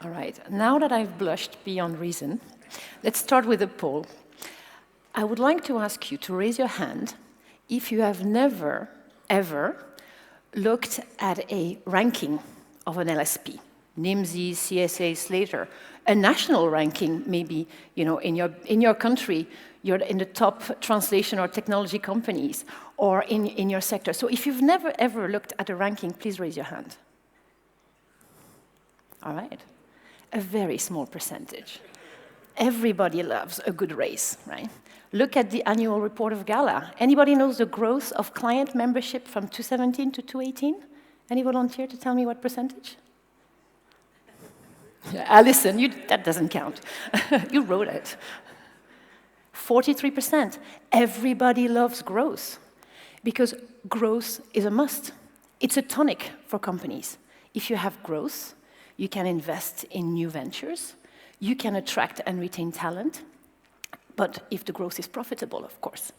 All right, now that I've blushed beyond reason, let's start with a poll. I would like to ask you to raise your hand if you have never, ever looked at a ranking of an LSP, NIMSY, CSA, Slater, a national ranking maybe, in your country, you're in the top translation or technology companies, or in your sector. So if you've never, ever looked at a ranking, please raise your hand. All right. A very small percentage. Everybody loves a good race, right? Look at the annual report of GALA. Anybody knows the growth of client membership from 2017 to 2018? Any volunteer to tell me what percentage? Yeah, Alison, that doesn't count. You wrote it. 43%. Everybody loves growth because growth is a must. It's a tonic for companies. If you have growth, you can invest in new ventures, you can attract and retain talent, but if the growth is profitable, of course.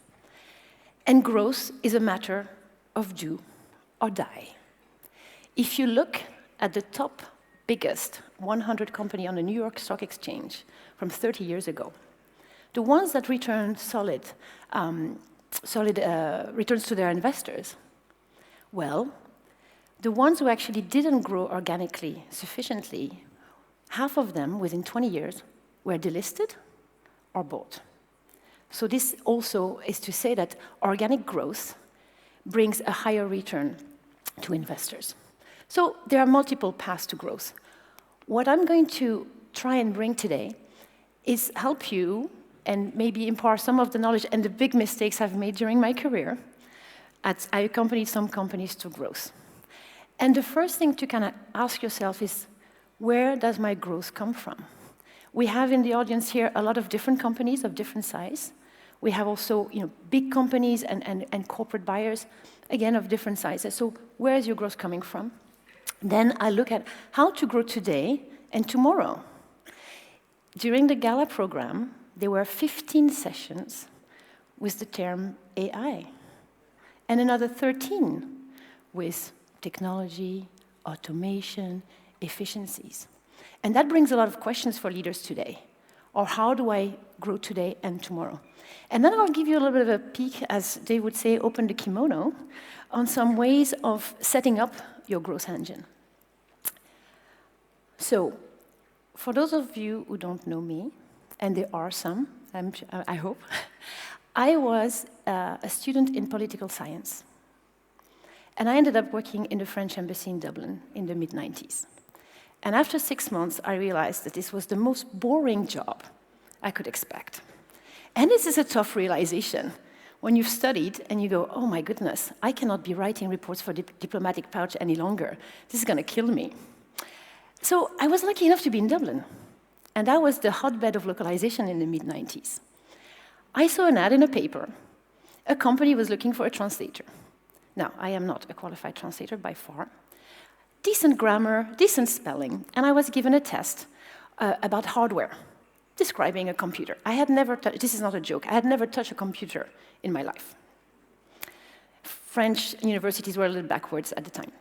And growth is a matter of do or die. If you look at the top biggest 100 company on the New York Stock Exchange from 30 years ago, the ones that return solid returns to their investors, well, the ones who actually didn't grow organically sufficiently, half of them, within 20 years, were delisted or bought. So this also is to say that organic growth brings a higher return to investors. So there are multiple paths to growth. What I'm going to try and bring today is help you and maybe impart some of the knowledge and the big mistakes I've made during my career. I accompanied some companies to growth. And the first thing to kind of ask yourself is, where does my growth come from? We have in the audience here a lot of different companies of different size. We have also big companies and corporate buyers, again, of different sizes. So where is your growth coming from? Then I look at how to grow today and tomorrow. During the GALA program, there were 15 sessions with the term AI, and another 13 with technology, automation, efficiencies. And that brings a lot of questions for leaders today. Or how do I grow today and tomorrow? And then I'll give you a little bit of a peek, as they would say, open the kimono, on some ways of setting up your growth engine. So, for those of you who don't know me, and there are some, I hope, I was a student in political science. And I ended up working in the French embassy in Dublin in the mid-90s. And after 6 months, I realized that this was the most boring job I could expect. And this is a tough realization when you've studied and you go, oh my goodness, I cannot be writing reports for Diplomatic Pouch any longer. This is going to kill me. So I was lucky enough to be in Dublin. And that was the hotbed of localization in the mid-90s. I saw an ad in a paper. A company was looking for a translator. Now, I am not a qualified translator by far. Decent grammar, decent spelling, and I was given a test about hardware, describing a computer. I had never touched, this is not a joke, I had never touched a computer in my life. French universities were a little backwards at the time.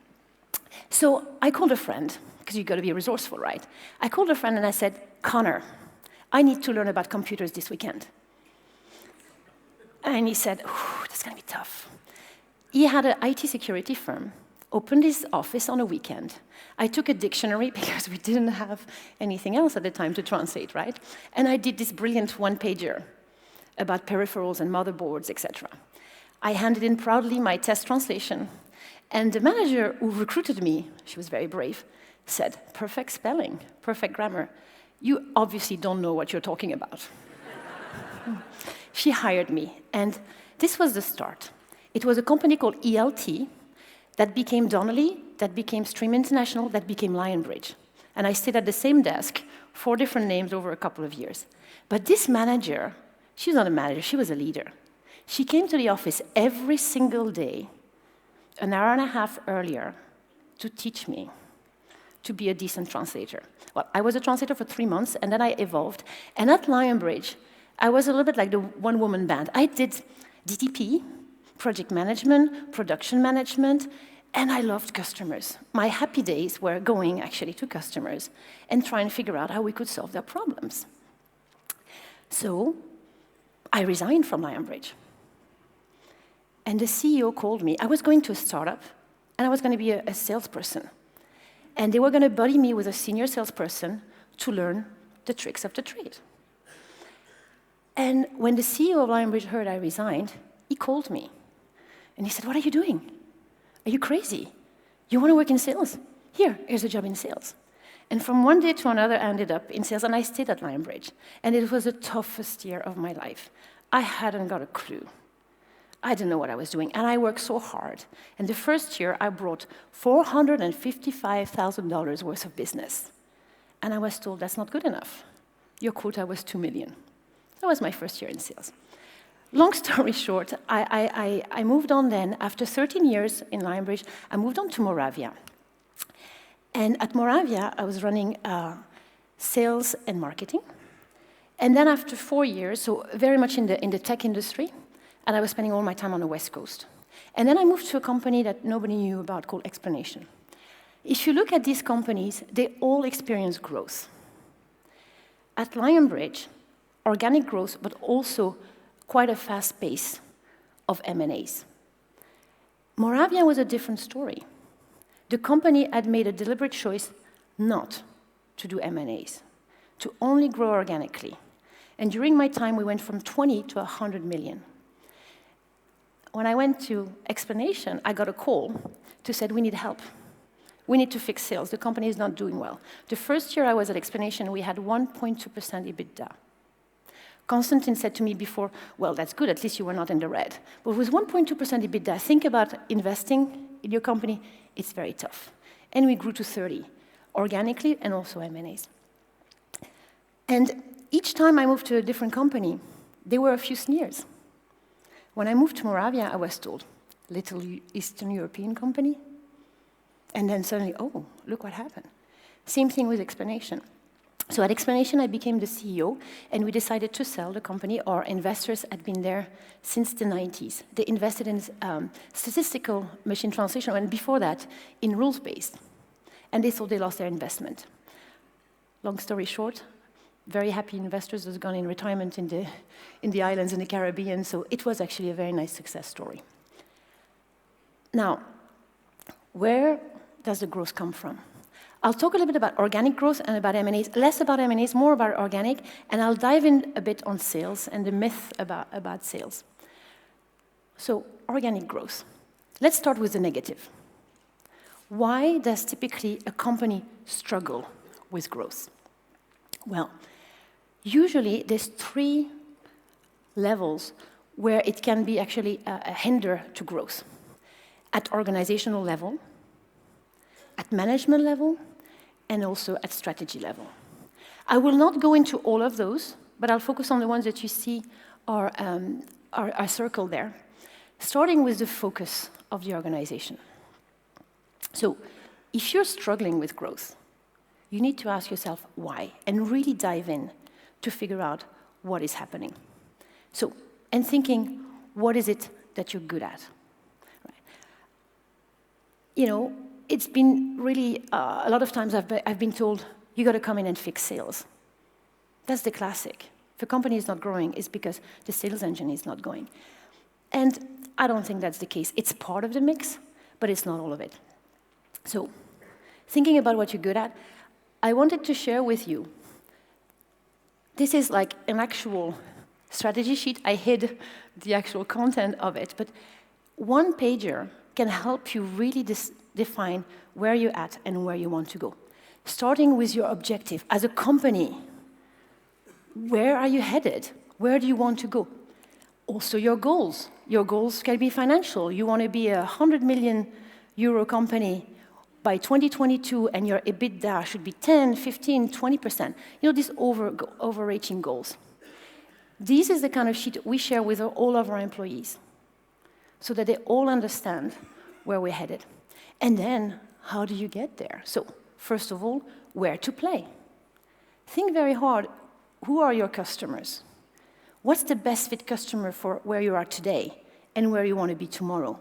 So I called a friend, because you've got to be resourceful, right? I called a friend and I said, Connor, I need to learn about computers this weekend. And he said, that's going to be tough. He had an IT security firm, opened his office on a weekend. I took a dictionary because we didn't have anything else at the time to translate, right? And I did this brilliant one-pager about peripherals and motherboards, etc. I handed in proudly my test translation, and the manager who recruited me, she was very brave, said, perfect spelling, perfect grammar. You obviously don't know what you're talking about. She hired me, and this was the start. It was a company called ELT that became Donnelly, that became Stream International, that became Lionbridge. And I stayed at the same desk, 4 different names over a couple of years. But this manager, she was not a manager, she was a leader. She came to the office every single day, an hour and a half earlier, to teach me to be a decent translator. Well, I was a translator for 3 months, and then I evolved. And at Lionbridge, I was a little bit like the one-woman band. I did DTP, project management, production management, And I loved customers. My happy days were going actually to customers and trying to figure out how we could solve their problems. So I resigned from Lionbridge. And the CEO called me. I was going to a startup, and I was going to be a salesperson. And they were going to buddy me with a senior salesperson to learn the tricks of the trade. And when the CEO of Lionbridge heard I resigned, he called me. And he said, "What are you doing? Are you crazy? You want to work in sales? Here's a job in sales." And from one day to another, I ended up in sales, and I stayed at Lionbridge. And it was the toughest year of my life. I hadn't got a clue. I didn't know what I was doing, and I worked so hard. And the first year, I brought $455,000 worth of business. And I was told, that's not good enough. Your quota was $2 million. That was my first year in sales. Long story short, I moved on then. After 13 years in Lionbridge, I moved on to Moravia. And at Moravia, I was running sales and marketing. And then after 4 years, so very much in the tech industry, and I was spending all my time on the West Coast. And then I moved to a company that nobody knew about called Explanation. If you look at these companies, they all experience growth. At Lionbridge, organic growth, but also quite a fast pace of M&As. Moravia was a different story. The company had made a deliberate choice not to do M&As, to only grow organically. And during my time, we went from 20 to 100 million. When I went to Explanation, I got a call to say, we need help. We need to fix sales. The company is not doing well. The first year I was at Explanation, we had 1.2% EBITDA. Constantine said to me before, well, that's good, at least you were not in the red. But with 1.2% EBITDA, think about investing in your company, it's very tough. And we grew to 30, organically and also M&As. And each time I moved to a different company, there were a few sneers. When I moved to Moravia, I was told, little Eastern European company. And then suddenly, oh, look what happened. Same thing with Explanation. So at Explanation, I became the CEO, and we decided to sell the company. Our investors had been there since the 90s. They invested in statistical machine translation, and before that, in rules-based. And they thought they lost their investment. Long story short, very happy investors has gone in retirement in the islands in the Caribbean, so it was actually a very nice success story. Now, where does the growth come from? I'll talk a little bit about organic growth and about M&As, less about M&As, more about organic, and I'll dive in a bit on sales and the myth about sales. So, organic growth. Let's start with the negative. Why does typically a company struggle with growth? Well, usually there's 3 levels where it can be actually a hinder to growth. At organizational level, at management level, and also at strategy level. I will not go into all of those, but I'll focus on the ones that you see are circled there, starting with the focus of the organization. So, if you're struggling with growth, you need to ask yourself why, and really dive in to figure out what is happening. So, and thinking, what is it that you're good at? Right. You know, it's been really, a lot of times I've been told, you got to come in and fix sales. That's the classic. If a company is not growing, it's because the sales engine is not going. And I don't think that's the case. It's part of the mix, but it's not all of it. So, thinking about what you're good at, I wanted to share with you. This is like an actual strategy sheet. I hid the actual content of it, but one pager can help you really define where you're at and where you want to go. Starting with your objective. As a company, where are you headed? Where do you want to go? Also your goals. Your goals can be financial. You want to be a 100 million euro company by 2022, and your EBITDA should be 10, 15, 20%. You know, these overarching goals. This is the kind of sheet we share with all of our employees, so that they all understand where we're headed. And then, how do you get there? So, first of all, where to play. Think very hard, who are your customers? What's the best fit customer for where you are today and where you want to be tomorrow?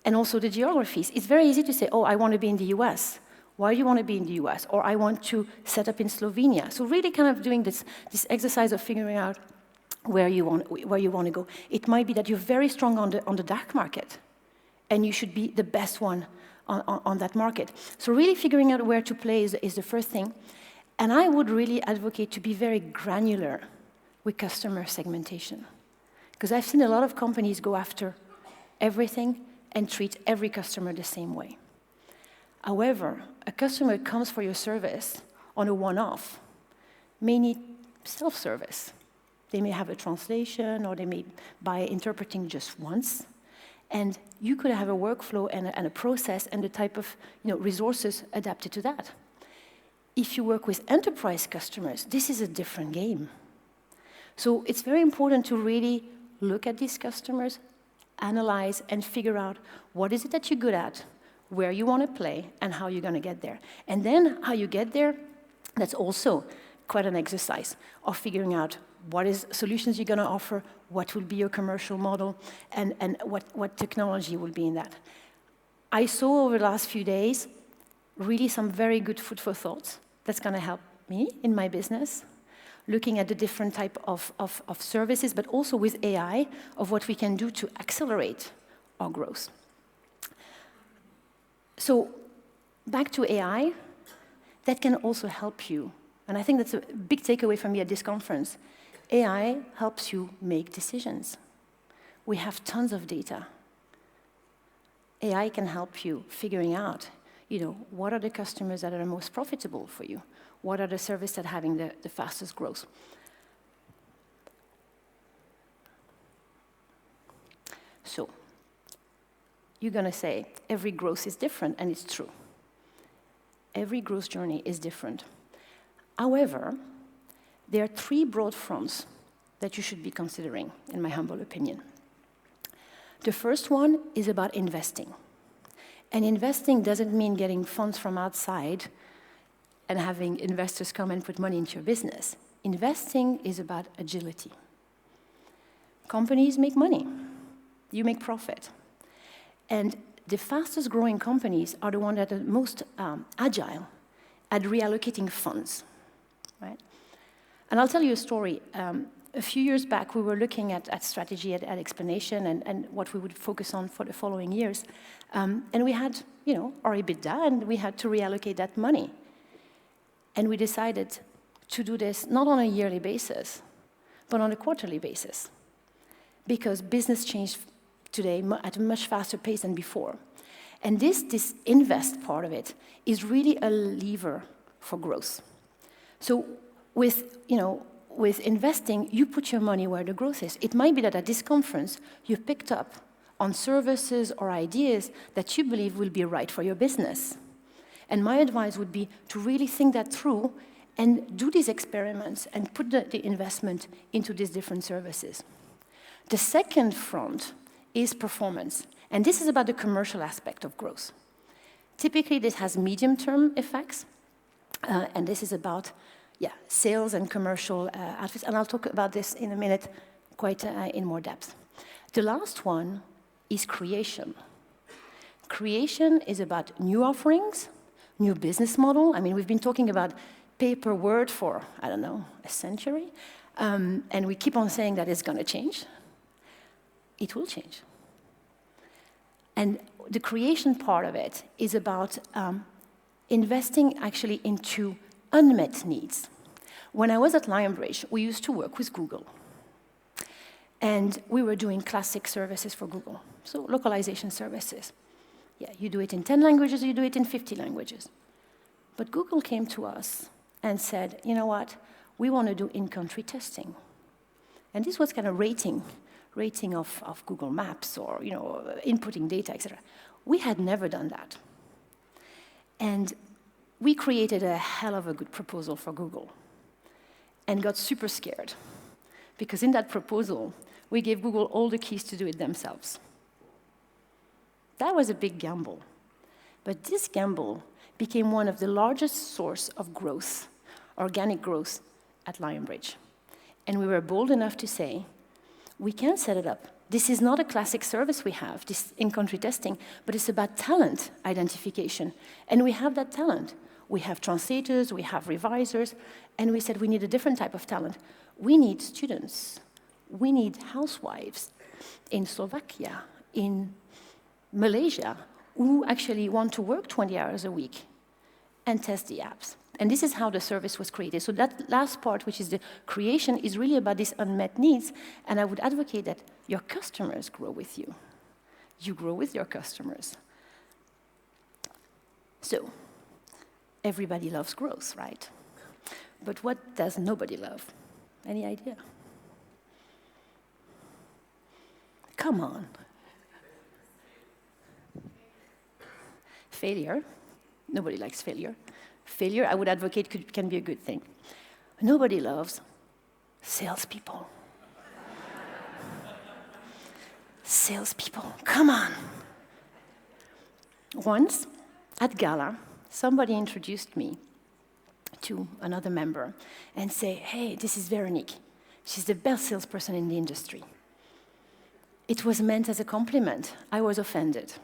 And also the geographies. It's very easy to say, oh, I want to be in the US. Why do you want to be in the US? Or I want to set up in Slovenia. So really kind of doing this exercise of figuring out where you want to go. It might be that you're very strong on the DACH market, and you should be the best one on that market. So really figuring out where to play is the first thing. And I would really advocate to be very granular with customer segmentation. Because I've seen a lot of companies go after everything and treat every customer the same way. However, a customer comes for your service on a one-off, may need self-service. They may have a translation, or they may buy interpreting just once. And you could have a workflow and a process and the type of resources adapted to that. If you work with enterprise customers, this is a different game. So it's very important to really look at these customers, analyze, and figure out what is it that you're good at, where you want to play, and how you're going to get there. And then how you get there, that's also quite an exercise of figuring out what is solutions you're going to offer, what will be your commercial model, and what technology will be in that. I saw over the last few days really some very good food for thought that's going to help me in my business, looking at the different type of services, but also with AI, of what we can do to accelerate our growth. So back to AI, that can also help you. And I think that's a big takeaway from me at this conference. AI helps you make decisions. We have tons of data. AI can help you figuring out, what are the customers that are most profitable for you? What are the services that are having the fastest growth? So, you're going to say, every growth is different, and it's true. Every growth journey is different. However, there are three broad fronts that you should be considering, in my humble opinion. The first one is about investing. And investing doesn't mean getting funds from outside and having investors come and put money into your business. Investing is about agility. Companies make money. You make profit. And the fastest growing companies are the ones that are most agile at reallocating funds, right? And I'll tell you a story. A few years back, we were looking at strategy, at explanation, and what we would focus on for the following years. And we had, our EBITDA, and we had to reallocate that money. And we decided to do this not on a yearly basis, but on a quarterly basis, because business changed today at a much faster pace than before. And this invest part of it is really a lever for growth. So with investing, you put your money where the growth is. It might be that at this conference, you've picked up on services or ideas that you believe will be right for your business. And my advice would be to really think that through and do these experiments and put the investment into these different services. The second front is performance. And this is about the commercial aspect of growth. Typically, this has medium-term effects. And this is about sales and commercial outfits. And I'll talk about this in a minute quite in more depth. The last one is creation. Creation is about new offerings, new business model. I mean, we've been talking about paper word for, a century. And we keep on saying that it's going to change. It will change. And the creation part of it is about investing actually into unmet needs. When I was at Lionbridge, we used to work with Google. And we were doing classic services for Google, so localization services. Yeah, you do it in 10 languages, you do it in 50 languages. But Google came to us and said, you know what, we want to do in-country testing. And this was kind of rating of Google Maps or inputting data, etc. We had never done that. And we created a hell of a good proposal for Google and got super scared because in that proposal, we gave Google all the keys to do it themselves. That was a big gamble. But this gamble became one of the largest source of growth, organic growth at Lionbridge. And we were bold enough to say, we can set it up This is not a classic service we have, this in-country testing, but it's about talent identification. And we have that talent. We have translators, we have revisers, and we said we need a different type of talent. We need students. We need housewives in Slovakia, in Malaysia, who actually want to work 20 hours a week and test the apps. And this is how the service was created. So that last part, which is the creation, is really about these unmet needs. And I would advocate that your customers grow with you. You grow with your customers. So, everybody loves growth, right? But what does nobody love? Any idea? Come on. Failure. Nobody likes failure. Failure, I would advocate, can be a good thing. Nobody loves salespeople. Salespeople, come on. Once, at GALA, somebody introduced me to another member and say, hey, this is Véronique. She's the best salesperson in the industry. It was meant as a compliment. I was offended.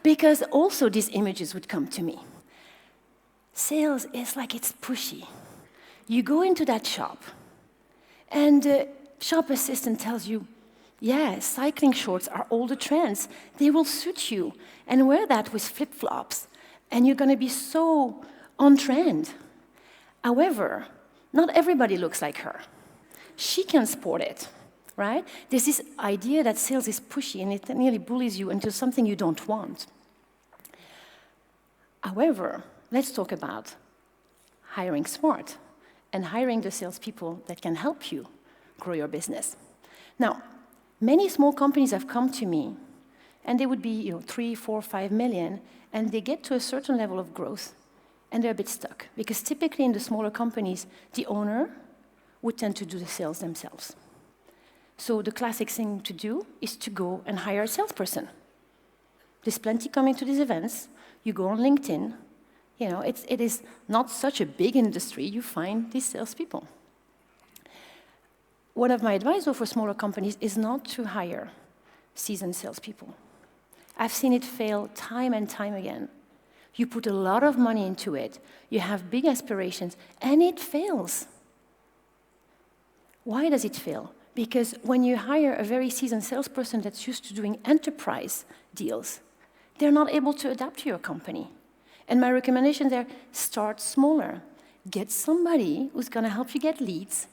Because also these images would come to me. Sales is like it's pushy. You go into that shop, and the shop assistant tells you, yeah, cycling shorts are all the trends. They will suit you. And wear that with flip-flops, and you're going to be so on trend. However, not everybody looks like her. She can sport it, right? There's this idea that sales is pushy, and it nearly bullies you into something you don't want. However, let's talk about hiring smart and hiring the salespeople that can help you grow your business. Now, many small companies have come to me, and they would be 3, 4, 5 million, and they get to a certain level of growth, and they're a bit stuck. Because typically in the smaller companies, the owner would tend to do the sales themselves. So the classic thing to do is to go and hire a salesperson. There's plenty coming to these events. You go on LinkedIn. It is not such a big industry. You find these salespeople. One of my advice, though, for smaller companies is not to hire seasoned salespeople. I've seen it fail time and time again. You put a lot of money into it, you have big aspirations, and it fails. Why does it fail? Because when you hire a very seasoned salesperson that's used to doing enterprise deals, they're not able to adapt to your company. And my recommendation there, start smaller. Get somebody who's going to help you get leads.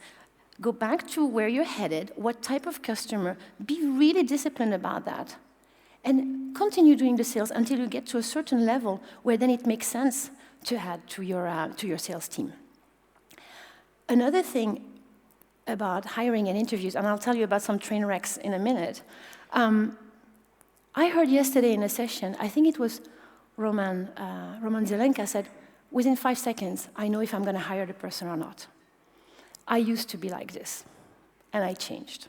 Go back to where you're headed, what type of customer. Be really disciplined about that. And continue doing the sales until you get to a certain level where then it makes sense to add to your sales team. Another thing about hiring and interviews, and I'll tell you about some train wrecks in a minute. I heard yesterday in a session, I think it was Roman Zelenka said, within 5 seconds, I know if I'm going to hire the person or not. I used to be like this, and I changed.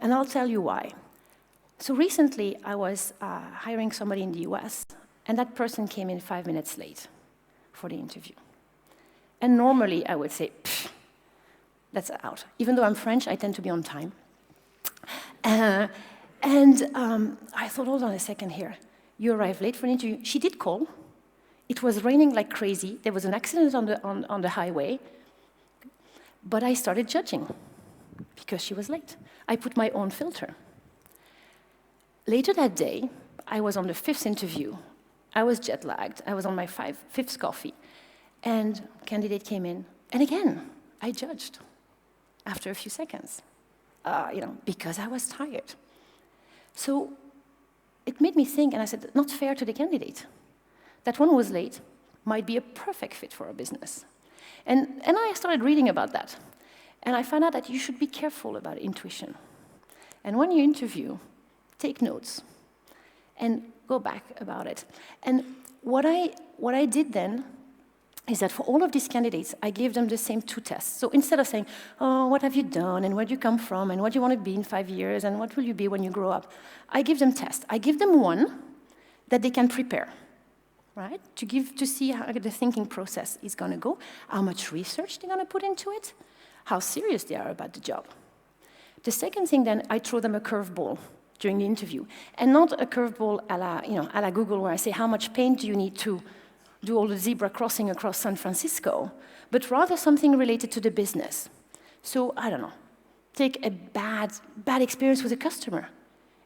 And I'll tell you why. So recently, I was hiring somebody in the US, and that person came in 5 minutes late for the interview. And normally, I would say, that's out. Even though I'm French, I tend to be on time. I thought, hold on a second here. You arrived late for an interview. She did call. It was raining like crazy. There was an accident on the highway. But I started judging because she was late. I put my own filter. Later that day, I was on the 5th interview. I was jet-lagged. I was on my 5th coffee. And candidate came in. And again, I judged after a few seconds, because I was tired. So it made me think, and I said, not fair to the candidate. That one who was late might be a perfect fit for our business. And I started reading about that. And I found out that you should be careful about intuition. And when you interview, take notes and go back about it. And what I did then is that for all of these candidates, I gave them the same 2 tests. So instead of saying, oh, what have you done, and where do you come from, and what do you want to be in 5 years, and what will you be when you grow up, I give them tests. I give them one that they can prepare, right? To see how the thinking process is going to go, how much research they're going to put into it, how serious they are about the job. The second thing, then, I throw them a curveball during the interview. And not a curveball a la Google, where I say, how much paint do you need to do all the zebra crossing across San Francisco? But rather something related to the business. So, I don't know, take a bad experience with a customer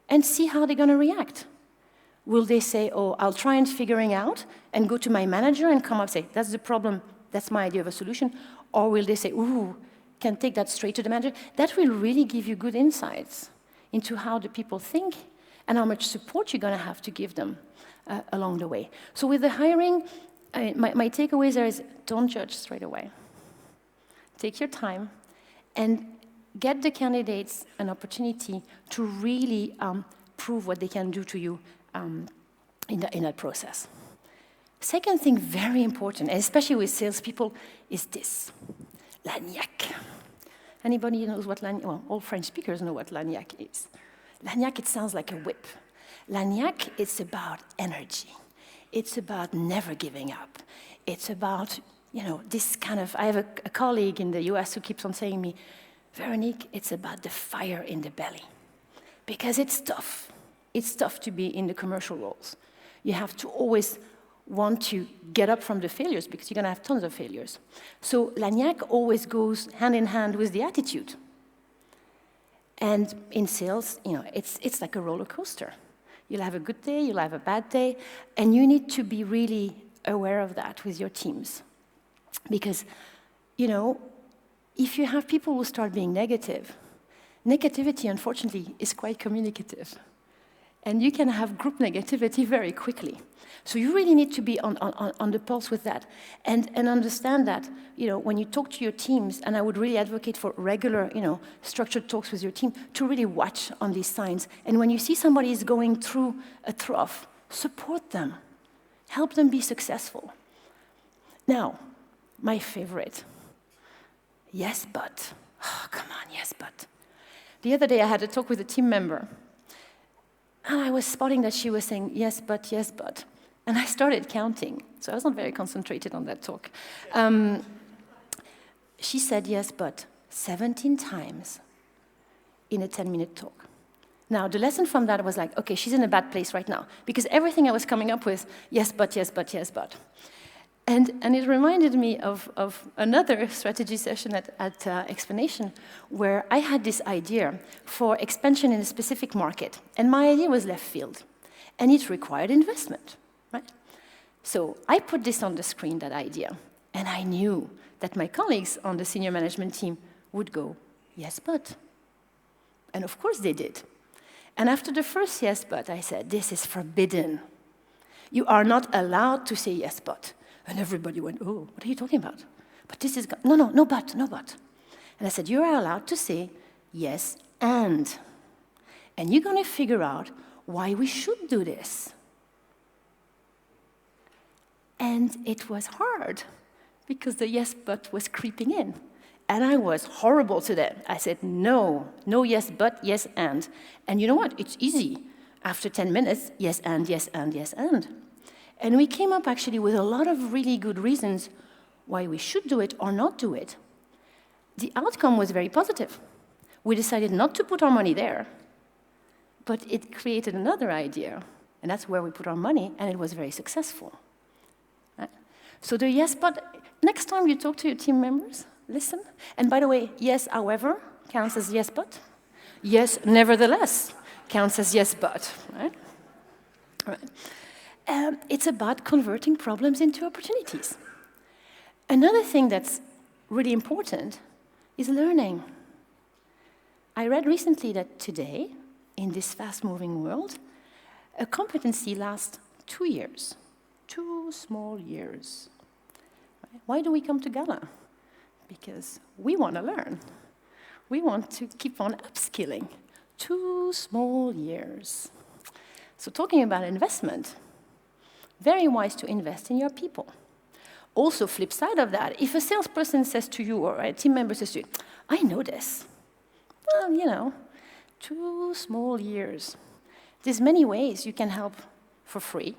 and see how they're going to react. Will they say, oh, I'll try and figuring out and go to my manager and come up and say, that's the problem, that's my idea of a solution? Or will they say, ooh, can take that straight to the manager? That will really give you good insights into how the people think and how much support you're going to have to give them along the way. So with the hiring, my takeaways there is don't judge straight away. Take your time and get the candidates an opportunity to really prove what they can do to you in that process. Second thing, very important, and especially with salespeople, is this, lagnac. Anybody knows what lagnac, well, all French speakers know what lagnac is. Lagnac, it sounds like a whip. Lagnac, it's about energy. It's about never giving up. It's about, this kind of, I have a colleague in the US who keeps on saying to me, Véronique, it's about the fire in the belly. Because it's tough. It's tough to be in the commercial roles. You have to always want to get up from the failures because you're going to have tons of failures. So lagnac always goes hand in hand with the attitude. And in sales, it's like a roller coaster. You'll have a good day, you'll have a bad day, and you need to be really aware of that with your teams. Because, if you have people who start being negative, negativity, unfortunately, is quite communicative. And you can have group negativity very quickly. So you really need to be on the pulse with that and understand that, when you talk to your teams, and I would really advocate for regular, structured talks with your team to really watch on these signs. And when you see somebody is going through a trough, support them. Help them be successful. Now, my favorite. Yes, but. Oh, come on, yes, but. The other day I had a talk with a team member. And I was spotting that she was saying, yes, but, yes, but. And I started counting, so I was not very concentrated on that talk. She said yes, but 17 times in a 10-minute talk. Now, the lesson from that was like, okay, she's in a bad place right now, because everything I was coming up with, yes, but, yes, but, yes, but. And it reminded me of another strategy session at Explanation, where I had this idea for expansion in a specific market. And my idea was left field. And it required investment, right? So I put this on the screen, that idea. And I knew that my colleagues on the senior management team would go, yes, but. And of course they did. And after the first yes, but, I said, this is forbidden. You are not allowed to say yes, but. And everybody went, oh, what are you talking about? But this is, no but. And I said, you are allowed to say yes and. And you're going to figure out why we should do this. And it was hard, because the yes but was creeping in. And I was horrible to them. I said, no yes but, yes and. And you know what? It's easy. After 10 minutes, yes and, yes and, yes and. And we came up actually with a lot of really good reasons why we should do it or not do it. The outcome was very positive. We decided not to put our money there, but it created another idea, and that's where we put our money, and it was very successful. Right? So the yes, but, next time you talk to your team members, listen. And by the way, yes, however, counts as yes, but. Yes, nevertheless, counts as yes, but. Right? All right. It's about converting problems into opportunities. Another thing that's really important is learning. I read recently that today, in this fast-moving world, a competency lasts 2 years. 2 small years. Why do we come to GALA? Because we want to learn. We want to keep on upskilling. 2 small years. So talking about investment, very wise to invest in your people. Also, flip side of that, if a salesperson says to you, or a team member says to you, I know this. Well, 2 small years. There's many ways you can help for free,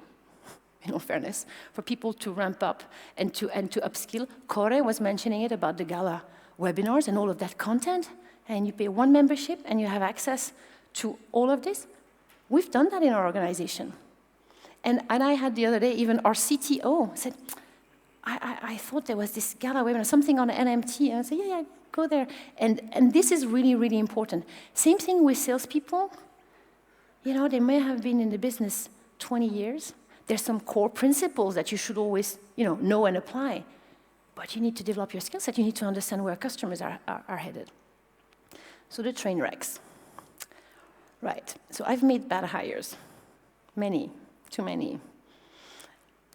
in all fairness, for people to ramp up and to upskill. Kore was mentioning it about the GALA webinars and all of that content. and you pay one membership and you have access to all of this. We've done that in our organization. And I had the other day, even our CTO said, I thought there was this GALA webinar, something on NMT. And I said, yeah, go there. And this is really, really important. Same thing with salespeople. You know, they may have been in the business 20 years. There's some core principles that you should always, know and apply. But you need to develop your skill set. You need to understand where customers are headed. So the train wrecks. Right. So I've made bad hires. Many. Too many.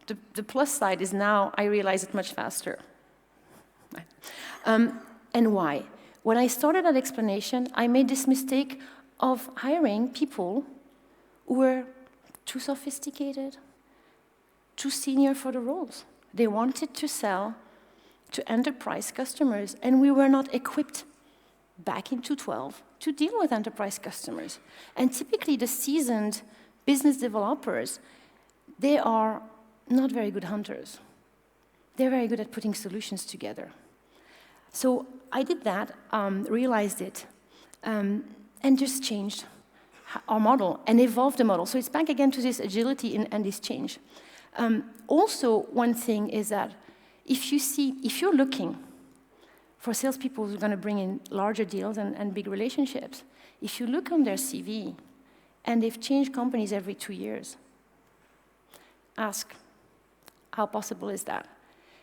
The plus side is now I realize it much faster. And why? When I started that explanation, I made this mistake of hiring people who were too sophisticated, too senior for the roles. They wanted to sell to enterprise customers, and we were not equipped back in 2012 to deal with enterprise customers. And typically the seasoned business developers, they are not very good hunters. They're very good at putting solutions together. So I did that, realized it, and just changed our model and evolved the model. So it's back again to this agility and this change. Also, one thing is that if you're looking for salespeople who are going to bring in larger deals and big relationships, if you look on their CV and they've changed companies every 2 years, ask, how possible is that?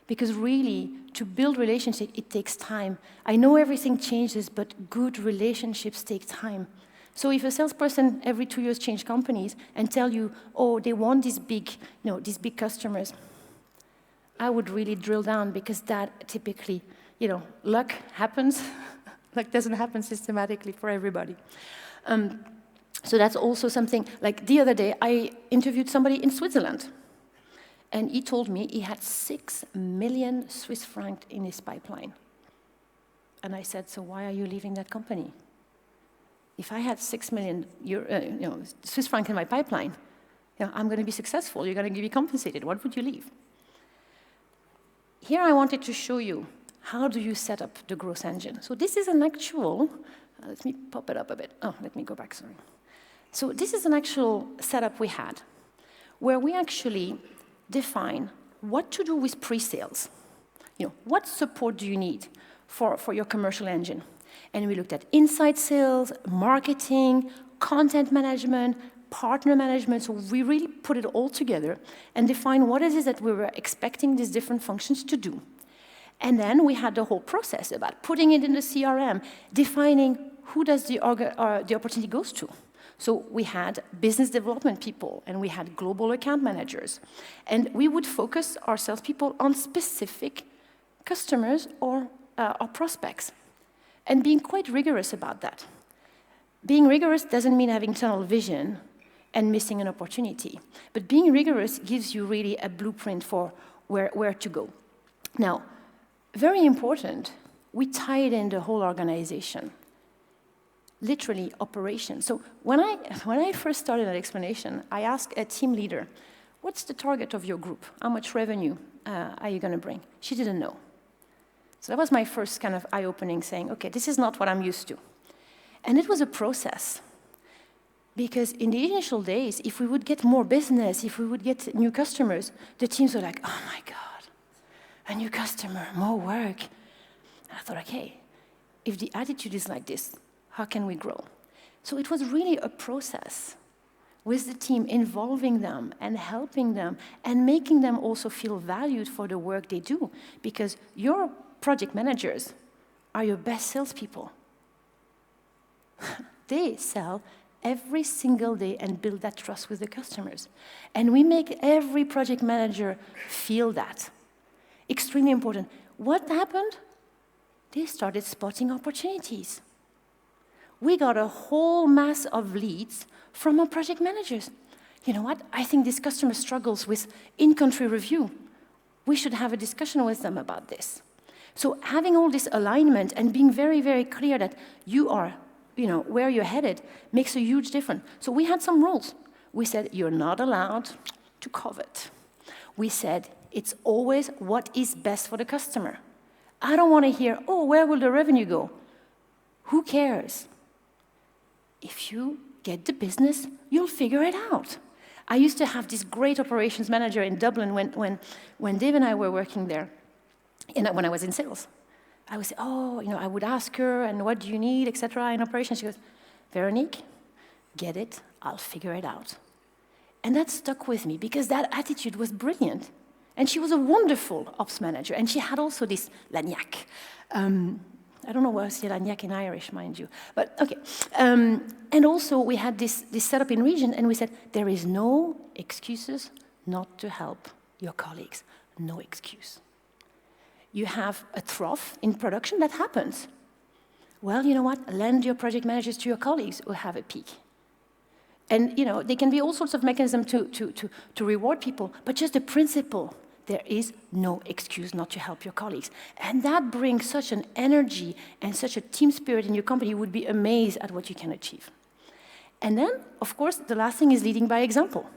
Because really, to build relationships, it takes time. I know everything changes, but good relationships take time. So if a salesperson every 2 years change companies and tell you, oh, they want these big customers, I would really drill down, because that typically, luck happens. Luck doesn't happen systematically for everybody. So that's also something, like the other day, I interviewed somebody in Switzerland. And he told me he had 6 million Swiss francs in his pipeline. And I said, so why are you leaving that company? If I had 6 million Swiss francs in my pipeline, I'm going to be successful. You're going to be compensated. What would you leave? Here I wanted to show you how do you set up the growth engine. So this is an actual, let me pop it up a bit. Oh, let me go back, sorry. So this is an actual setup we had, where we actually define what to do with pre-sales. What support do you need for your commercial engine? And we looked at inside sales, marketing, content management, partner management. So we really put it all together and defined what it is that we were expecting these different functions to do. And then we had the whole process about putting it in the CRM, defining who does the opportunity goes to. So we had business development people, and we had global account managers. And we would focus our salespeople on specific customers or prospects, and being quite rigorous about that. Being rigorous doesn't mean having tunnel vision and missing an opportunity. But being rigorous gives you really a blueprint for where to go. Now, very important, we tied in the whole organization. Literally operations. So when I first started that explanation, I asked a team leader, what's the target of your group? How much revenue are you going to bring? She didn't know. So that was my first kind of eye-opening, saying, okay, this is not what I'm used to. And it was a process. Because in the initial days, if we would get more business, if we would get new customers, the teams were like, oh my God, a new customer, more work. And I thought, okay, if the attitude is like this, how can we grow? So it was really a process with the team, involving them and helping them and making them also feel valued for the work they do, because your project managers are your best salespeople. They sell every single day and build that trust with the customers. And we make every project manager feel that. Extremely important. What happened? They started spotting opportunities. We got a whole mass of leads from our project managers. You know what? I think this customer struggles with in-country review. We should have a discussion with them about this. So having all this alignment and being very, very clear that you are, where you're headed makes a huge difference. So we had some rules. We said, you're not allowed to covet. We said, it's always what is best for the customer. I don't want to hear, oh, where will the revenue go? Who cares? If you get the business, you'll figure it out. I used to have this great operations manager in Dublin when Dave and I were working there, when I was in sales. I would say, I would ask her, and what do you need, etc. in operations. She goes, Véronique, get it, I'll figure it out. And that stuck with me because that attitude was brilliant. And she was a wonderful ops manager, and she had also this lagnac. I don't know what I say lagnac in Irish, mind you, but okay. And also we had this setup in region, and we said, there is no excuses not to help your colleagues, no excuse. You have a trough in production, that happens. Well, you know what? Lend your project managers to your colleagues who have a peak. And there can be all sorts of mechanisms to reward people, but just the principle, there is no excuse not to help your colleagues. And that brings such an energy and such a team spirit in your company, you would be amazed at what you can achieve. And then, of course, the last thing is leading by example.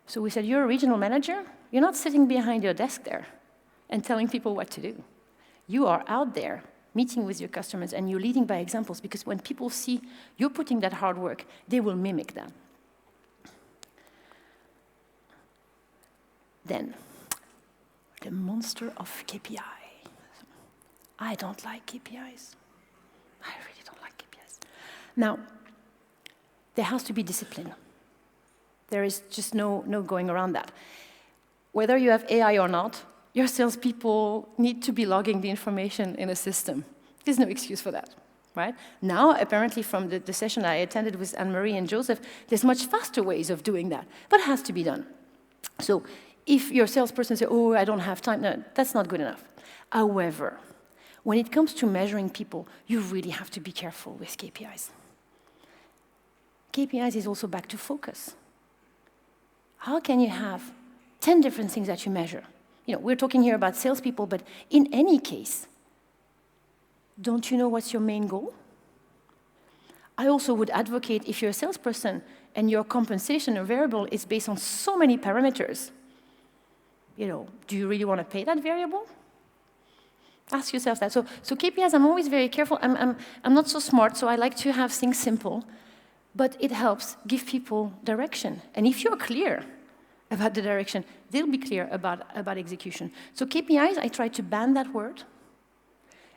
So we said, you're a regional manager, you're not sitting behind your desk there and telling people what to do. You are out there meeting with your customers, and you're leading by examples, because when people see you're putting that hard work, they will mimic that. Then, the monster of KPI. I don't like KPIs. I really don't like KPIs. Now, there has to be discipline. There is just no going around that. Whether you have AI or not, your salespeople need to be logging the information in a system. There's no excuse for that, right? Now, apparently from the session I attended with Anne-Marie and Joseph, there's much faster ways of doing that, but it has to be done. So if your salesperson says, I don't have time, no, that's not good enough. However, when it comes to measuring people, you really have to be careful with KPIs. KPIs is also back to focus. How can you have 10 different things that you measure? We're talking here about salespeople, but in any case, don't you know what's your main goal? I also would advocate, if you're a salesperson and your compensation or variable is based on so many parameters, do you really want to pay that variable? Ask yourself that. So KPIs, I'm always very careful. I'm not so smart, so I like to have things simple, but it helps give people direction. And if you're clear about the direction, they'll be clear about execution. So KPIs, I try to ban that word,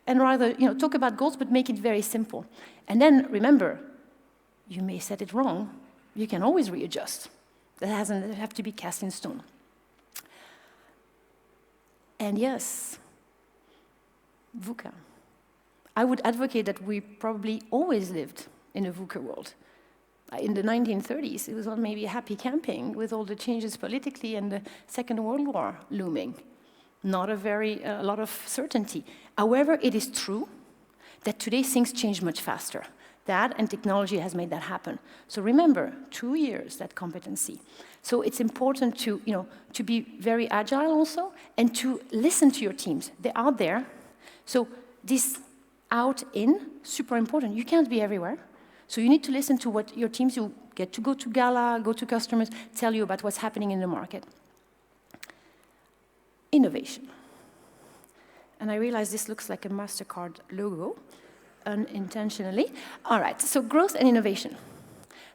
and rather talk about goals, but make it very simple. And then remember, you may set it wrong. You can always readjust. That doesn't have to be cast in stone. And yes, VUCA. I would advocate that we probably always lived in a VUCA world. In the 1930s, it was all maybe happy camping with all the changes politically and the Second World War looming. Not a lot of certainty. However, it is true that today things change much faster. That and technology has made that happen. So remember, 2 years, that competency. So it's important to be very agile also, and to listen to your teams. They're out there. So this out-in, super important. You can't be everywhere. So you need to listen to what your teams, you get to go to GALA, go to customers, tell you about what's happening in the market. Innovation. And I realize this looks like a MasterCard logo, unintentionally. All right, so growth and innovation.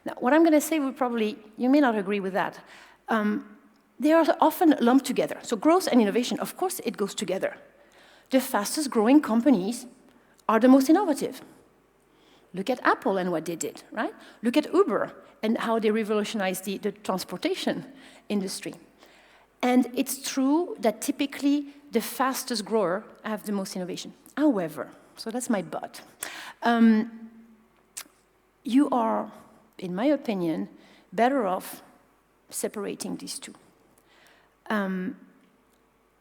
Now, what I'm going to say you may not agree with that. They are often lumped together. So growth and innovation, of course, it goes together. The fastest growing companies are the most innovative. Look at Apple and what they did, right? Look at Uber and how they revolutionized the transportation industry. And it's true that typically the fastest grower have the most innovation. However, so that's my but, you are, in my opinion, better off separating these two.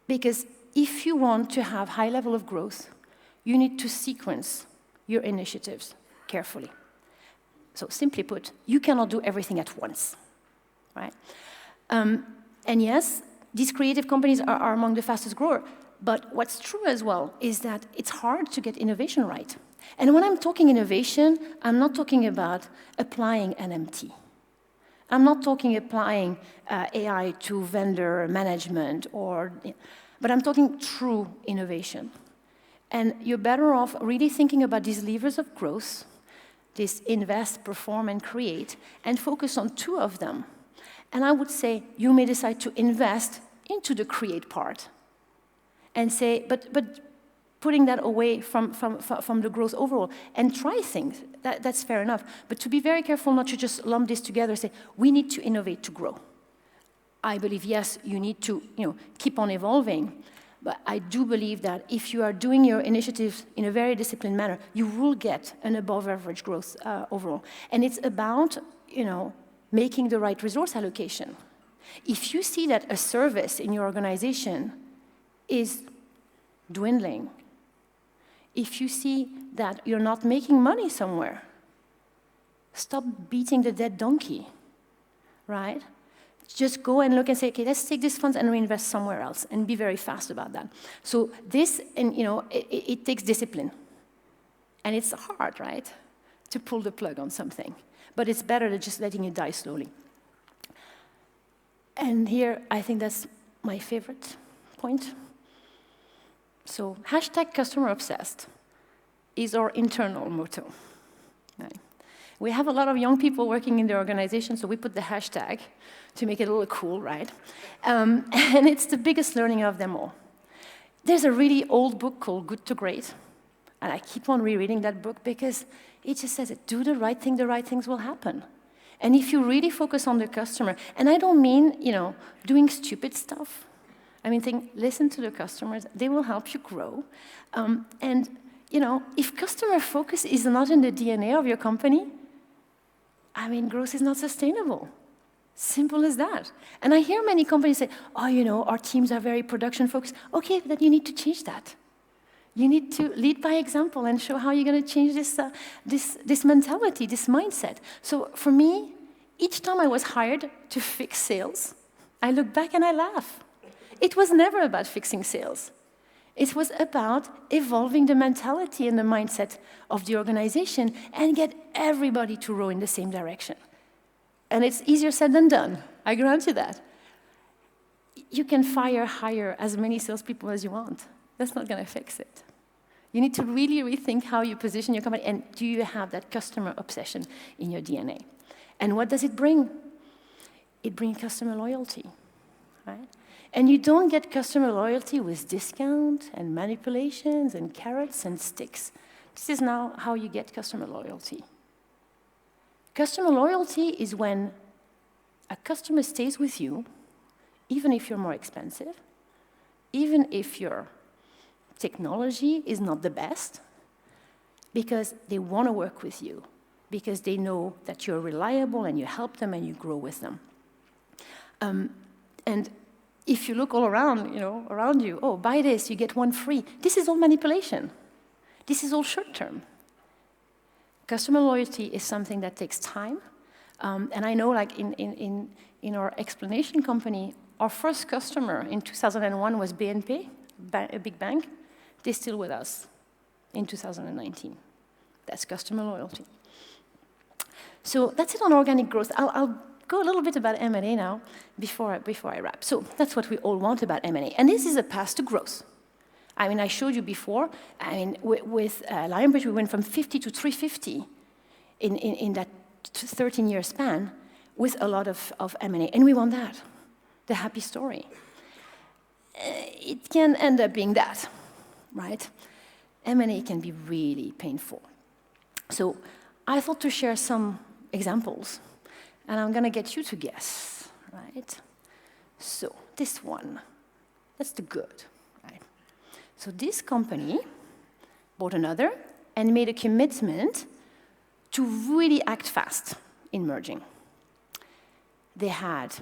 Because if you want to have high level of growth, you need to sequence your initiatives carefully. So simply put, you cannot do everything at once, right? And yes, these creative companies are among the fastest growers, but what's true as well is that it's hard to get innovation right. And when I'm talking innovation, I'm not talking about applying NMT. I'm not talking applying AI to vendor management, but I'm talking true innovation. And you're better off really thinking about these levers of growth, this invest, perform, and create, and focus on 2 of them. And I would say you may decide to invest into the create part and say, but putting that away from the growth overall and try things, that's fair enough. But to be very careful not to just lump this together and say, we need to innovate to grow. I believe, yes, you need to keep on evolving, but I do believe that if you are doing your initiatives in a very disciplined manner, you will get an above-average growth overall. And it's about, making the right resource allocation. If you see that a service in your organization is dwindling, if you see that you're not making money somewhere, stop beating the dead donkey, right? Just go and look and say, okay, let's take these funds and reinvest somewhere else, and be very fast about that. So this, and it takes discipline. And it's hard, right, to pull the plug on something. But it's better than just letting it die slowly. And here, I think that's my favorite point. So #customer obsessed is our internal motto. Right? We have a lot of young people working in the organization, so we put the hashtag to make it a little cool, right? And it's the biggest learning of them all. There's a really old book called Good to Great, and I keep on rereading that book because it just says, do the right thing, the right things will happen. And if you really focus on the customer, and I don't mean, doing stupid stuff. I mean, listen to the customers, they will help you grow. And, if customer focus is not in the DNA of your company, growth is not sustainable. Simple as that. And I hear many companies say, our teams are very production focused. Okay, then you need to change that. You need to lead by example and show how you're going to change this mentality, this mindset. So for me, each time I was hired to fix sales, I look back and I laugh. It was never about fixing sales. It was about evolving the mentality and the mindset of the organization and get everybody to row in the same direction. And it's easier said than done, I grant you that. You can hire as many salespeople as you want. That's not going to fix it. You need to really rethink how you position your company, and do you have that customer obsession in your DNA? And what does it bring? It brings customer loyalty, right? And you don't get customer loyalty with discount and manipulations and carrots and sticks. This is now how you get customer loyalty. Customer loyalty is when a customer stays with you, even if you're more expensive, even if your technology is not the best, because they want to work with you, because they know that you're reliable and you help them and you grow with them. And if you look all around, around you, buy this, you get one free. This is all manipulation. This is all short-term. Customer loyalty is something that takes time. And I know, like in our explanation company, our first customer in 2001 was BNP, a big bank. They're still with us in 2019. That's customer loyalty. So that's it on organic growth. I'll go a little bit about M&A now before I wrap. So that's what we all want about M&A. And this is a path to growth. I showed you before, with Lionbridge, we went from 50 to 350 in that 13-year span with a lot of M&A. And we want that, the happy story. It can end up being that, right? M&A can be really painful. So I thought to share some examples, and I'm going to get you to guess, right? So this one, that's the good, right? So this company bought another and made a commitment to really act fast in merging. They had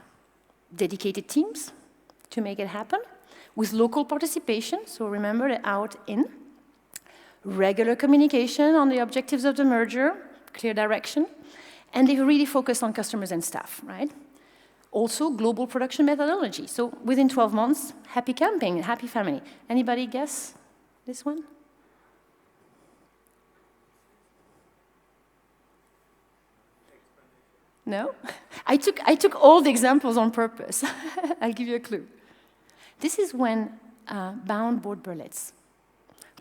dedicated teams to make it happen, with local participation, so remember the out-in, regular communication on the objectives of the merger, clear direction, and they really focused on customers and staff, right? Also, global production methodology. So within 12 months, happy camping, happy family. Anybody guess this one? No? I took all the examples on purpose. I'll give you a clue. This is when Bound bought Berlitz.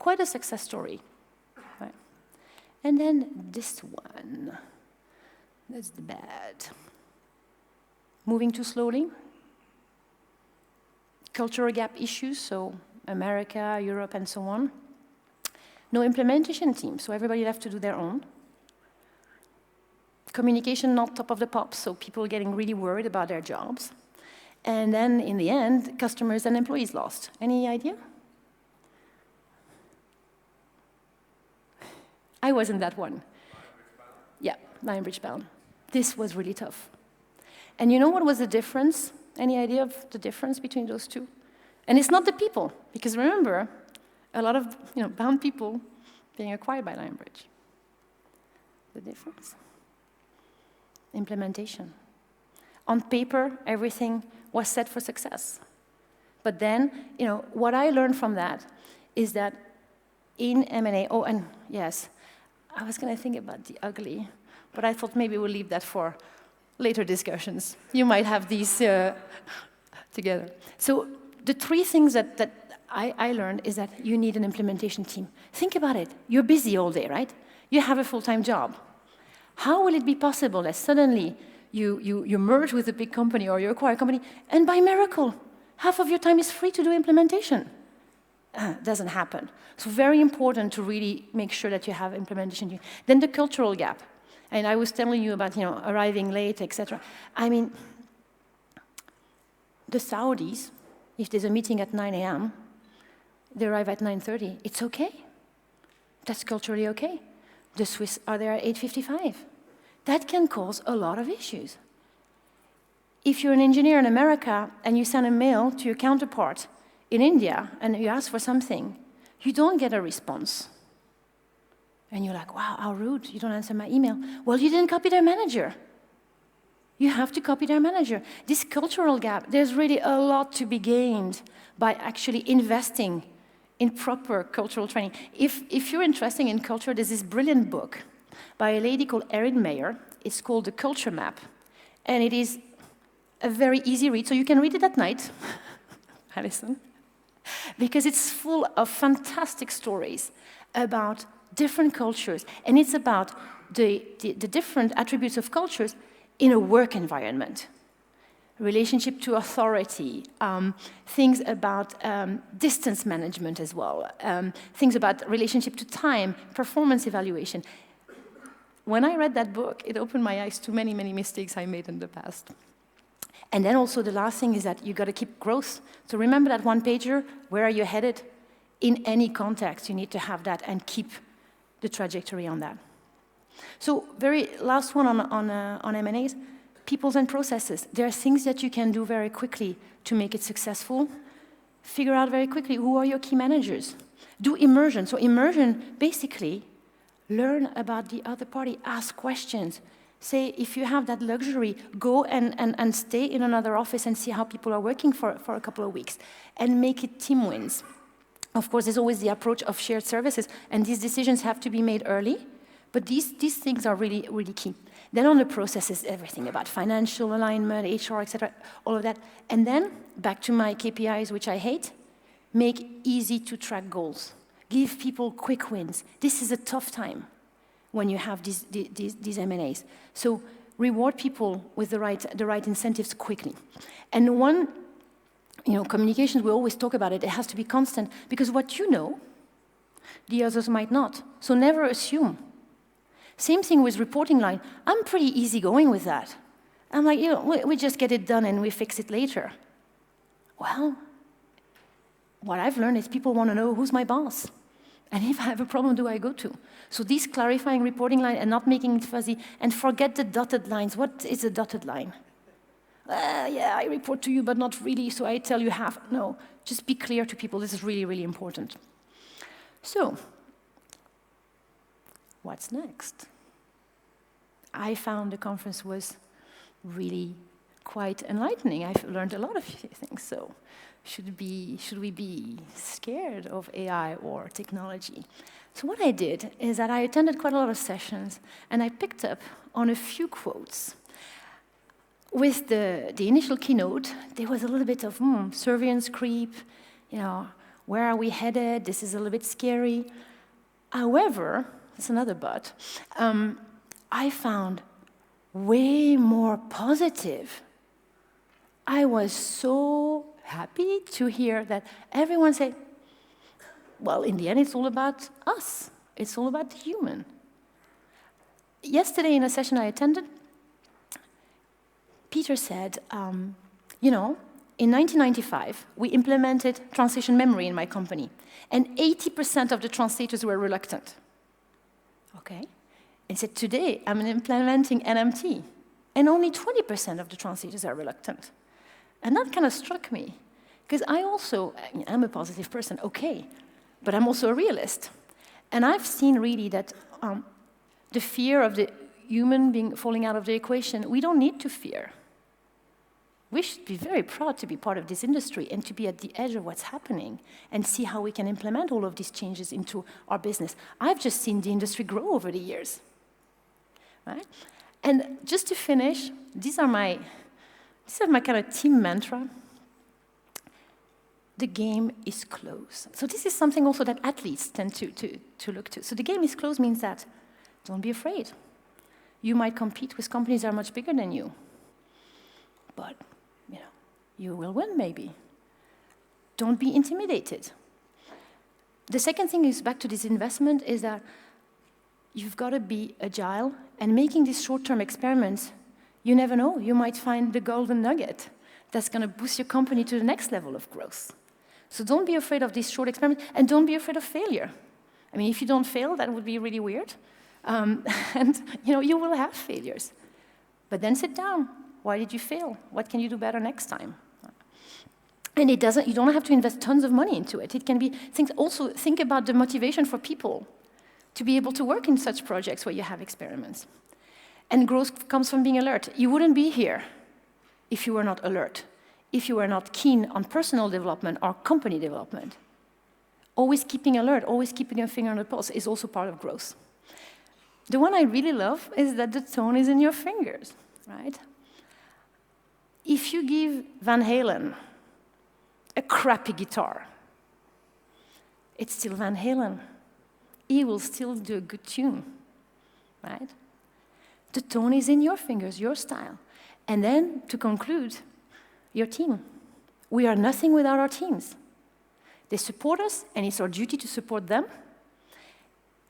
quite a success story. Right? And then this one, that's the bad. Moving too slowly. Cultural gap issues, so America, Europe, and so on. No implementation team, so everybody left to do their own. Communication not top of the pops, so people getting really worried about their jobs. And then, in the end, customers and employees lost. Any idea? I wasn't that one. Yeah, Lionbridge bound. This was really tough. And you know what was the difference? Any idea of the difference between those two? And it's not the people, because remember, a lot of bound people being acquired by Lionbridge. The difference? Implementation. On paper, everything was set for success. But then, what I learned from that is that in M&A, oh, and yes, I was going to think about the ugly, but I thought maybe we'll leave that for later discussions. You might have these together. So the three things that I learned is that you need an implementation team. Think about it. You're busy all day, right? You have a full-time job. How will it be possible that suddenly you merge with a big company or you acquire a company, and by miracle, half of your time is free to do implementation? Doesn't happen. So very important to really make sure that you have implementation team. Then the cultural gap. And I was telling you about arriving late, etc. I mean, the Saudis, if there's a meeting at 9 a.m., they arrive at 9:30. It's okay. That's culturally okay. The Swiss are there at 8:55. That can cause a lot of issues. If you're an engineer in America and you send a mail to your counterpart in India and you ask for something, you don't get a response. And you're like, wow, how rude, you don't answer my email. Well, you didn't copy their manager. You have to copy their manager. This cultural gap, there's really a lot to be gained by actually investing in proper cultural training. If you're interested in culture, there's this brilliant book by a lady called Erin Meyer. It's called The Culture Map. And it is a very easy read, so you can read it at night, Alison, because it's full of fantastic stories about different cultures, and it's about the different attributes of cultures in a work environment. Relationship to authority, things about distance management as well, things about relationship to time, performance evaluation. When I read that book, it opened my eyes to many, many mistakes I made in the past. And then also the last thing is that you got to keep growth. So remember that one-pager, where are you headed? In any context, you need to have that and keep the trajectory on that. So very last one on M&As, peoples and processes. There are things that you can do very quickly to make it successful. Figure out very quickly who are your key managers. Do immersion. So immersion, basically, learn about the other party, ask questions. Say, if you have that luxury, go and stay in another office and see how people are working for a couple of weeks, and make it team wins. Of course, there's always the approach of shared services, and these decisions have to be made early, but these things are really, really key. Then on the processes, everything about financial alignment, HR, etc., all of that. And then, back to my KPIs, which I hate, make easy to track goals. Give people quick wins. This is a tough time when you have these M&As. So reward people with the right incentives quickly. And one, communications, we always talk about it, it has to be constant, because what you know, the others might not. So never assume. Same thing with reporting line. I'm pretty easygoing with that. I'm like, we just get it done and we fix it later. Well, what I've learned is people want to know who's my boss. And if I have a problem, do I go to? So these clarifying reporting line and not making it fuzzy, and forget the dotted lines. What is a dotted line? Yeah, I report to you, but not really, so I tell you half. No, just be clear to people. This is really, really important. So, what's next? I found the conference was really quite enlightening. I've learned a lot of things, so should we be scared of AI or technology? So what I did is that I attended quite a lot of sessions, and I picked up on a few quotes. With the initial keynote, there was a little bit of surveillance creep, Where are we headed? This is a little bit scary. However, that's another but, I found way more positive. I was so happy to hear that everyone say, well, in the end, it's all about us. It's all about the human. Yesterday, in a session I attended, Peter said, you know, in 1995, we implemented translation memory in my company, and 80% of the translators were reluctant. Okay? And said, today, I'm implementing NMT, and only 20% of the translators are reluctant. And that kind of struck me, because I'm a positive person, okay, but I'm also a realist. And I've seen really that the fear of the human being falling out of the equation, we don't need to fear. We should be very proud to be part of this industry and to be at the edge of what's happening and see how we can implement all of these changes into our business. I've just seen the industry grow over the years, right? And just to finish, these are my kind of team mantra. The game is close. So this is something also that athletes tend to look to. So the game is close means that don't be afraid. You might compete with companies that are much bigger than you, but you will win maybe. Don't be intimidated. The second thing is back to this investment is that you've got to be agile and making these short-term experiments. You never know. You might find the golden nugget that's going to boost your company to the next level of growth. So don't be afraid of these short experiments, and don't be afraid of failure. I mean, if you don't fail, that would be really weird. And you will have failures. But then sit down. Why did you fail? What can you do better next time? And you don't have to invest tons of money into it. It can be things. Also, think about the motivation for people to be able to work in such projects where you have experiments. And growth comes from being alert. You wouldn't be here if you were not alert, if you were not keen on personal development or company development. Always keeping alert, always keeping a finger on the pulse is also part of growth. The one I really love is that the tone is in your fingers, right? If you give Van Halen a crappy guitar, it's still Van Halen. He will still do a good tune, right? The tone is in your fingers, your style. And then, to conclude, your team. We are nothing without our teams. They support us, and it's our duty to support them.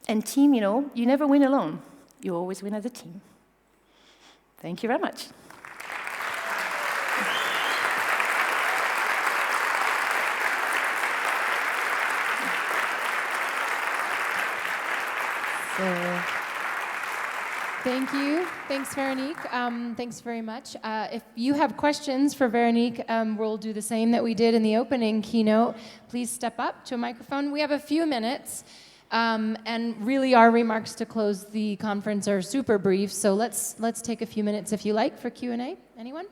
And team, you never win alone. You always win as a team. Thank you very much. So, thank you. Thanks, Véronique. Thanks very much. If you have questions for Véronique, we'll do the same that we did in the opening keynote. Please step up to a microphone. We have a few minutes, and really our remarks to close the conference are super brief, so let's take a few minutes, if you like, for Q&A. Anyone?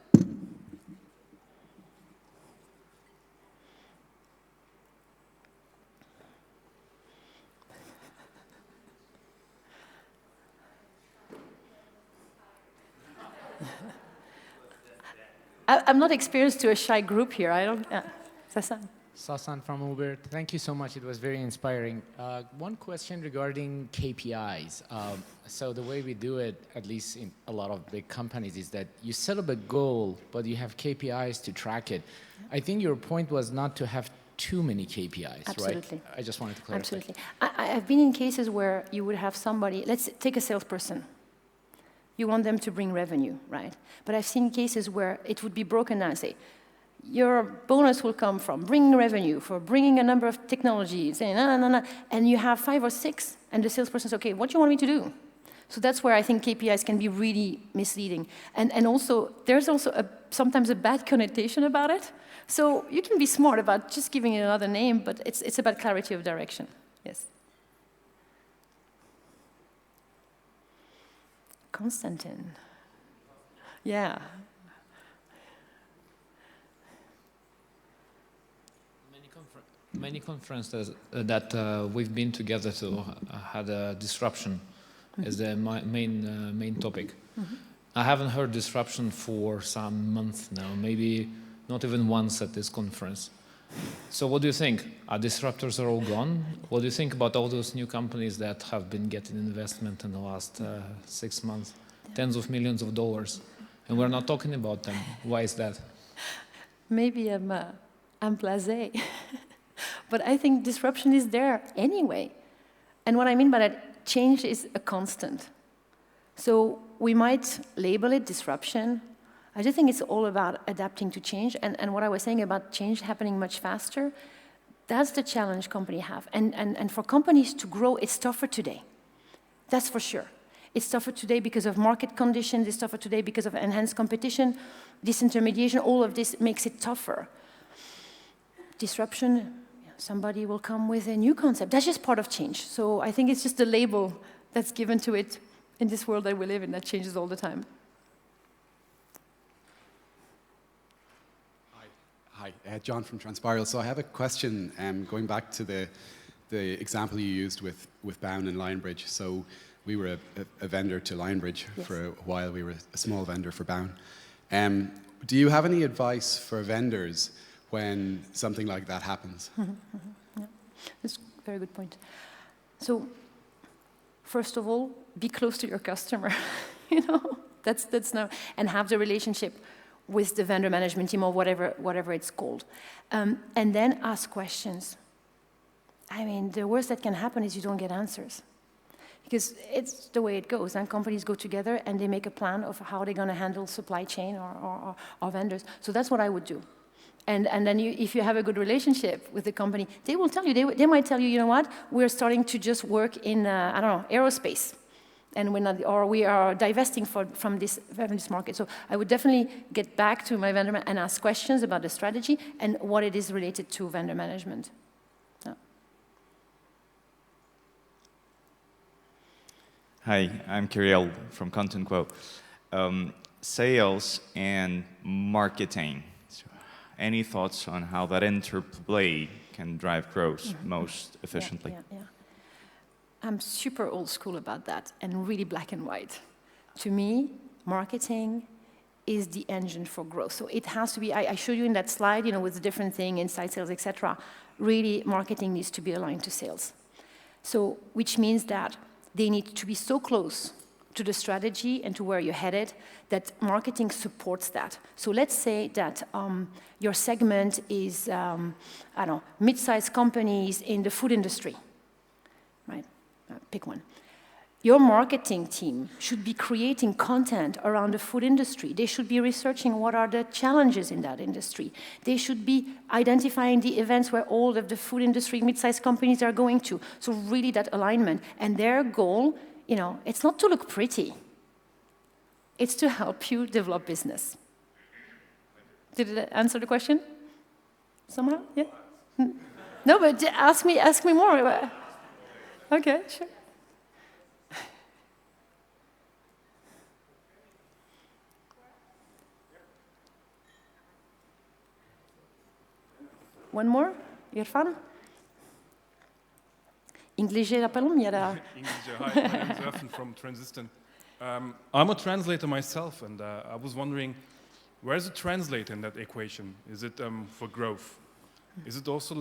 I'm not experienced to a shy group here. I don't. Sasan. Sasan from Uber. Thank you so much. It was very inspiring. One question regarding KPIs. So the way we do it, at least in a lot of big companies, is that you set up a goal, but you have KPIs to track it. I think your point was not to have too many KPIs, Absolutely. right? I just wanted to clarify. Absolutely. I've been in cases where you would have somebody, let's take a salesperson. You want them to bring revenue, right? But I've seen cases where it would be broken down and say, your bonus will come from bringing revenue, for bringing a number of technologies, and you have 5 or 6, and the salesperson says, okay, what do you want me to do? So that's where I think KPIs can be really misleading. And also, there's also sometimes a bad connotation about it. So you can be smart about just giving it another name, but it's about clarity of direction. Yes. Konstantin. Yeah. Many conferences that we've been together to had a disruption as the main topic. I haven't heard disruption for some months now, maybe not even once at this conference. So what do you think? Are disruptors are all gone? What do you think about all those new companies that have been getting investment in the last 6 months? Tens of millions of dollars. And we're not talking about them. Why is that? Maybe I'm blasé. But I think disruption is there anyway. And what I mean by that, change is a constant. So we might label it disruption. I just think it's all about adapting to change. And what I was saying about change happening much faster, that's the challenge companies have. And for companies to grow, it's tougher today. That's for sure. It's tougher today because of market conditions. It's tougher today because of enhanced competition, disintermediation. All of this makes it tougher. Disruption, somebody will come with a new concept. That's just part of change. So I think it's just the label that's given to it in this world that we live in that changes all the time. Hi, John from Transpiral. So I have a question going back to the example you used with Bound and Lionbridge. So we were a vendor to Lionbridge for a while. We were a small vendor for Bound. Do you have any advice for vendors when something like that happens? Yeah, that's a very good point. So first of all, be close to your customer. That's now, and have the relationship with the vendor management team or whatever it's called. And then ask questions. I mean, the worst that can happen is you don't get answers. Because it's the way it goes, and companies go together and they make a plan of how they're going to handle supply chain or vendors. So that's what I would do. And then if you have a good relationship with the company, they will tell you, they might tell you, you know what, we're starting to just work in, I don't know, aerospace. And we are divesting from this market. So I would definitely get back to my vendor and ask questions about the strategy and what it is related to vendor management. Yeah. Hi, I'm Kirill from Content Quo. Sales and marketing. So any thoughts on how that interplay can drive growth most efficiently? Yeah. I'm super old school about that and really black and white. To me, marketing is the engine for growth. So it has to be, I showed you in that slide, with the different thing, inside sales, etc. Really, marketing needs to be aligned to sales. So, which means that they need to be so close to the strategy and to where you're headed that marketing supports that. So let's say that your segment is, mid-sized companies in the food industry, right? Pick one. Your marketing team should be creating content around the food industry. They should be researching what are the challenges in that industry. They should be identifying the events where all of the food industry mid-sized companies are going to. So really that alignment. And their goal, it's not to look pretty. It's to help you develop business. Did it answer the question? Somehow? Yeah? No, but ask me more. Okay, sure. One more? Irfan? English yapalım ya da... English, hi, my name is Irfan from Transistent. I'm a translator myself, and I was wondering, where's the translator in that equation? Is it for growth? Is it also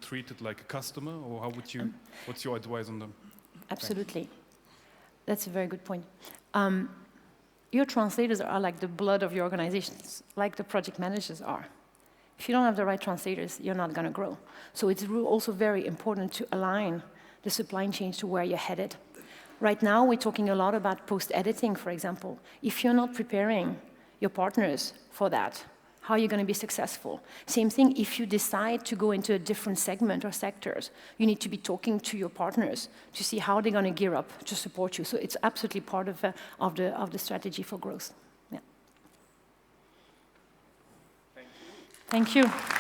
treated like a customer, or how would you? What's your advice on them? Absolutely, that's a very good point. Your translators are like the blood of your organizations, like the project managers are. If you don't have the right translators, you're not going to grow. So it's also very important to align the supply chain to where you're headed. Right now, we're talking a lot about post-editing, for example. If you're not preparing your partners for that, how are you going to be successful? Same thing, if you decide to go into a different segment or sectors, you need to be talking to your partners to see how they're going to gear up to support you. So it's absolutely part of the strategy for growth. Yeah. Thank you. Thank you.